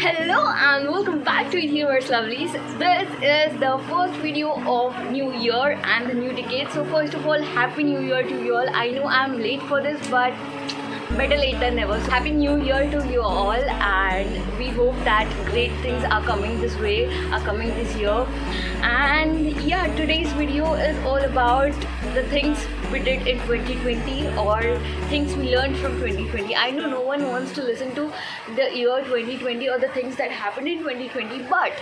Hello and welcome back to Universe Lovelies. This is the first video of New Year and the new decade. So first of all, Happy New Year to you all. I know I'm late for this, but better late than never. So Happy New Year to you all, and we hope that great things are coming this way, are coming this year. And yeah, today's video is all about the things we did in 2020 or things we learned from 2020. I know no one wants to listen to the year 2020 or the things that happened in 2020, but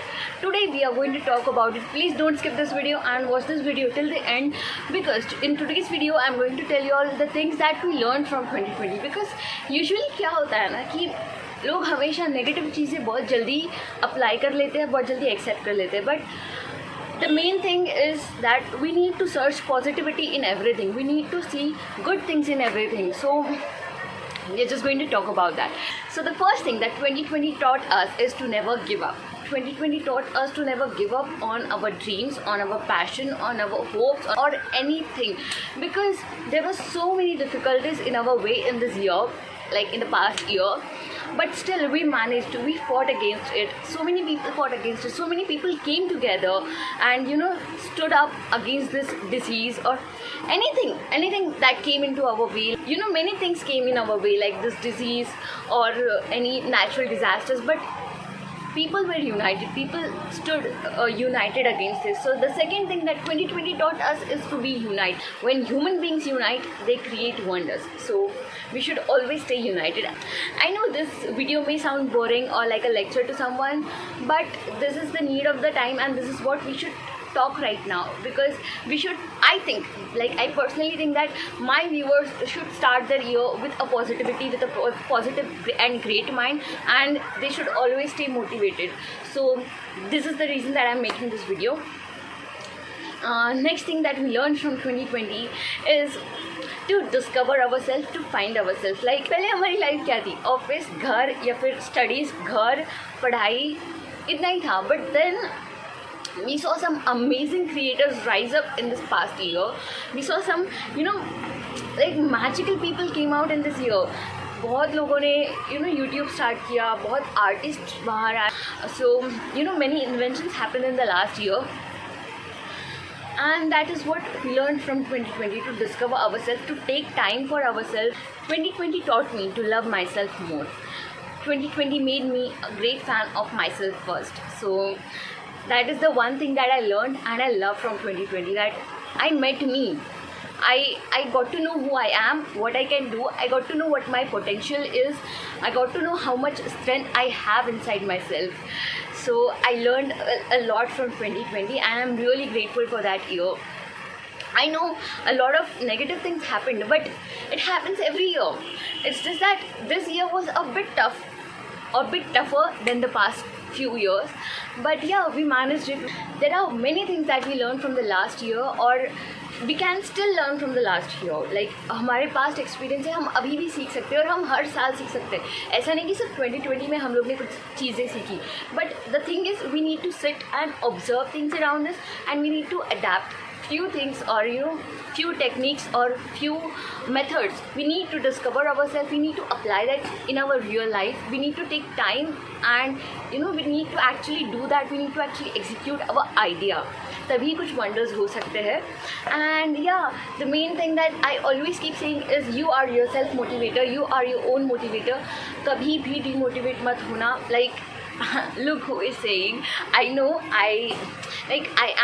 today we are going to talk about it. Please don't skip this video and watch this video till the end, because in today's video I'm going to tell you all the things that we learned from 2020. Because usually क्या होता है ना कि लोग हमेशा negative चीज़ें बहुत जल्दी अप्लाई कर लेते हैं, बहुत जल्दी एक्सेप्ट कर लेते हैं, but the main thing is that we need to search positivity in everything. We need to see good things in everything. So we're just going to talk about that. So the first thing that 2020 taught us is to never give up. 2020 taught us to never give up on our dreams, on our passion, on our hopes, or anything, because there were so many difficulties in our way in this year, like in the past year, but still we managed. We fought against it. So many people fought against it. So many people came together and stood up against this disease or anything that came into our way. Many things came in our way, like this disease or any natural disasters, but people were united. People stood united against this. So the second thing that 2020 taught us is to be united. When human beings unite, they create wonders. So we should always stay united. I know this video may sound boring or like a lecture to someone, but this is the need of the time, and this is what we should talk right now, because we should, I personally think that my viewers should start their year with a positivity, with a positive and great mind, and they should always stay motivated. So this is the reason that I'm making this video. Next thing that we learned from 2020 is to discover ourselves, to find ourselves. Like पहले हमारी life क्या थी, office, घर, या फिर studies, घर, पढ़ाई, इतना ही था. But then we saw some amazing creators rise up in this past year. We saw some like magical people came out in this year. बहुत लोगों ने YouTube स्टार्ट किया, बहुत आर्टिस्ट बाहर आए. So many inventions happened in the last year, and that is what we learned from 2020, to discover ourselves, to take time for ourselves. 2020 taught me to love myself more. 2020 made me a great fan of myself first. So that is the one thing that I learned and I love from 2020, that I met me. I got to know who I am, what I can do. I got to know what my potential is. I got to know how much strength I have inside myself. So I learned a lot from 2020, and I'm really grateful for that year. I know a lot of negative things happened, but it happens every year. It's just that this year was a bit tough, a bit tougher than the past few years, but yeah, we managed it. There are many things that we learned from the last year, or we can still learn from the last year. Like हमारे past experience है, हम अभी भी सीख सकते हैं और हम हर साल सीख सकते हैं. ऐसा नहीं कि सिर्फ 2020 में हम लोग ने कुछ चीज़ें सीखी, but the thing is we need to sit and observe things around us, and we need to adapt few things, or few techniques or few methods. We need to discover ourselves. We need to apply that in our real life. We need to take time, and we need to actually do that. We need to actually execute our idea. तभी कुछ wonders हो सकते हैं. And yeah, the main thing that I always keep saying is you are yourself motivator. You are your own motivator. कभी भी demotivate मत होना. Like look who is saying. I know I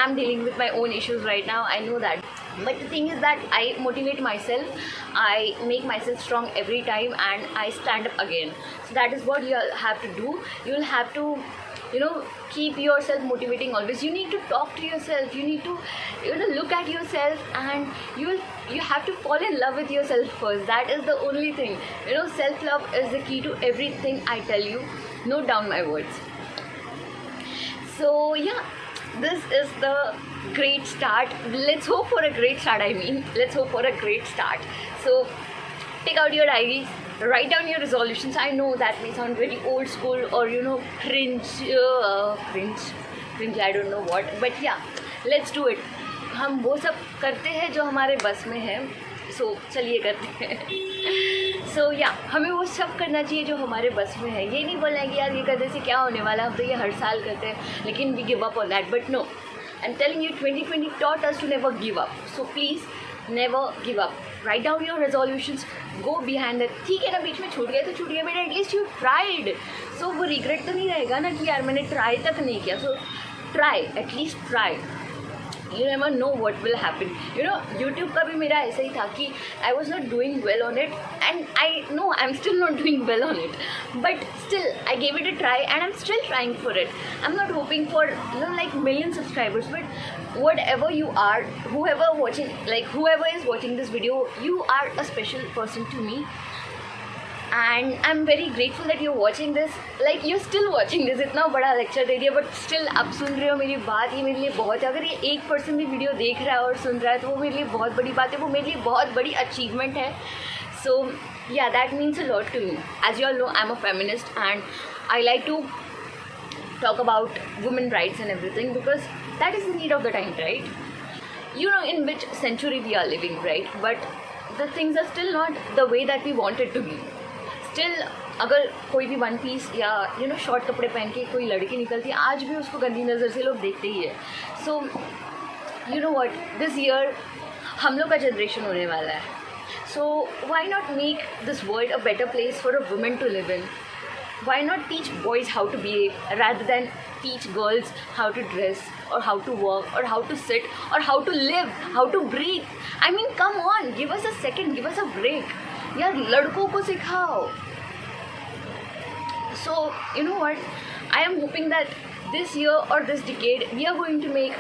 am dealing with my own issues right now. I know that, but the thing is that I motivate myself. I make myself strong every time, and I stand up again. So that is what you have to do. You will have to keep yourself motivating always. You need to talk to yourself. You need to look at yourself, and you have to fall in love with yourself first. That is the only thing. Self-love is the key to everything I tell you. Note down my words. So yeah, this is the great start. Let's hope for a great start. Let's hope for a great start. So take out your diaries, write down your resolutions. I know that may sound very old school or cringe, I don't know what, but yeah, let's do it. हम वो सब करते हैं जो हमारे बस में है. सो चलिए करते हैं। सो या हमें वो सब करना चाहिए जो हमारे बस में है। ये नहीं बोलना है कि यार ये करने से क्या होने वाला, हम तो ये हर साल करते हैं लेकिन we give up on that, but no, I am telling you 2020 taught us to never give up. So please never give up. Write down your resolutions, go behind it. ठीक है ना, बीच में छूट गए तो छूट गए, बट एटलीस्ट यू ट्राइड. सो वो रिग्रेट तो नहीं रहेगा ना कि यार मैंने ट्राई तक नहीं किया. So try, at least try. You never know what will happen. You know, YouTube का भी मेरा ऐसा ही था कि I was not doing well on it, and I know I'm still not doing well on it, but still I gave it a try and I'm still trying for it. I'm not hoping for, you know, like million subscribers, but whatever you are, whoever is watching this video, you are a special person to me. And I am very grateful that you watching this, like you still watching this. इतना बड़ा lecture दे दिया but still आप सुन रहे हो मेरी बात. ये मेरे लिए बहुत है. अगर ये 1% भी वीडियो देख रहा है और सुन रहा है तो वो मेरे लिए बहुत बड़ी बात है, वो मेरे लिए बहुत बड़ी अचीवमेंट है. So yeah that means a lot to me. As you all know, I am a feminist and I like to talk about women rights and everything because that is the need of the time, right? You know in which century we are living, right? But the things are still not the way that we want it to be. Still, अगर कोई भी one piece या you know short कपड़े पहन के कोई लड़की निकलती है, आज भी उसको गंदी नज़र से लोग देखते ही है. So you know what, this year हम लोग का जनरेशन होने वाला है. So why not make this world a better place for a women to live in? Why not teach boys how to behave rather than teach girls how to dress or how to work or how to sit or how to live, how to breathe? I mean, come on, give us a second, give us a break. यार लड़कों को सिखाओ. So you know what, I am hoping that this year or this decade we are going to make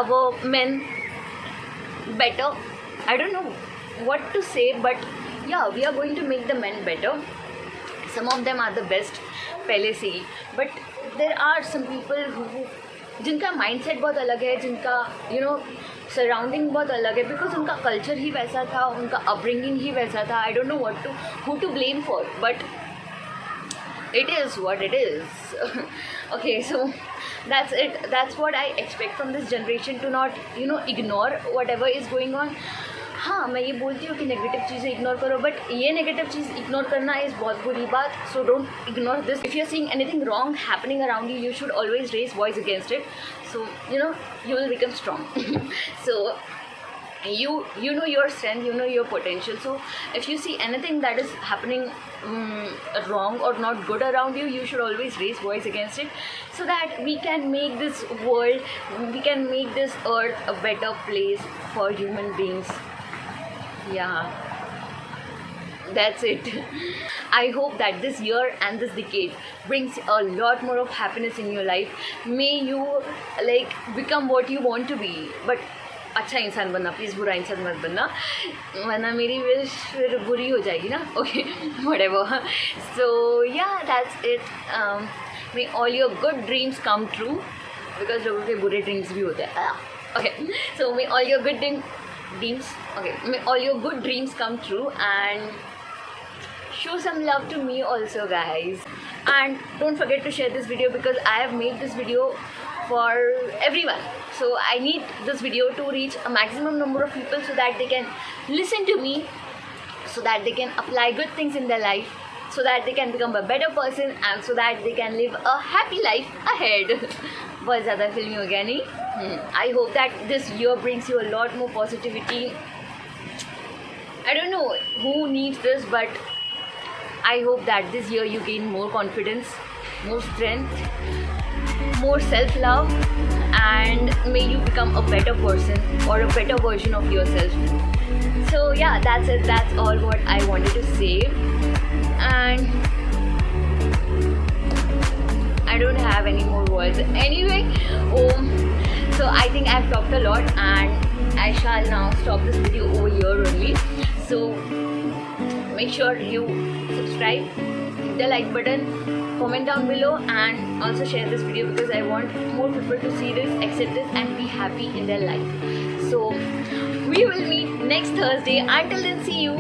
our men better. I don't know what to say, but yeah, we are going to make the men better. Some of them are the best पहले से ही, but there are some people who जिनका mindset बहुत अलग है, जिनका you know surrounding बहुत अलग है, बिकॉज उनका कल्चर ही वैसा था, उनका अपब्रिंगिंग ही वैसा था. I don't know what to who to blame for, but it is what it is. Okay, so that's what I expect from this generation, to not you know ignore whatever is going on. हाँ, मैं ये बोलती हूँ कि negative चीज़ें ignore करो, but ये negative चीज़ इग्नोर करना इज़ बहुत बुरी बात. So don't ignore this. If you are seeing anything wrong happening around you, you should always raise voice against it. So you know you will become strong. So you know your strength, you know your potential. So if you see anything that is happening wrong or not good around you, you should always raise voice against it, so that we can make this world, we can make this earth a better place for human beings. Yeah, that's it. I hope that this year and this decade brings a lot more of happiness in your life. May you like become what you want to be, but अच्छा इंसान बनना, please बुरा इंसान मत बनना, वरना मेरी wish फिर बुरी हो जाएगी ना. Okay, whatever. So yeah that's it. May all your good dreams come true, because लोगों के बुरे ड्रीम्स भी होते हैं. Okay, so may all your good dreams, okay, may all your good dreams come true, and show some love to me also, guys. And don't forget to share this video, because I have made this video for everyone. So I need this video to reach a maximum number of people, so that they can listen to me, so that they can apply good things in their life, so that they can become a better person, and so that they can live a happy life ahead. बहुत ज़्यादा फिल्मी हो गया नहीं. I hope that this year brings you a lot more positivity. I don't know who needs this, but I hope that this year you gain more confidence, more strength, more self-love, and may you become a better person or a better version of yourself. So yeah, that's it. That's all what I wanted to say. And I don't have any more words. Anyway, so I think I've talked a lot, and I shall now stop this video over here only. So make sure you subscribe, hit the like button, comment down below, and also share this video, because I want more people to see this, accept this, and be happy in their life. So we will meet next Thursday. Until then, see you.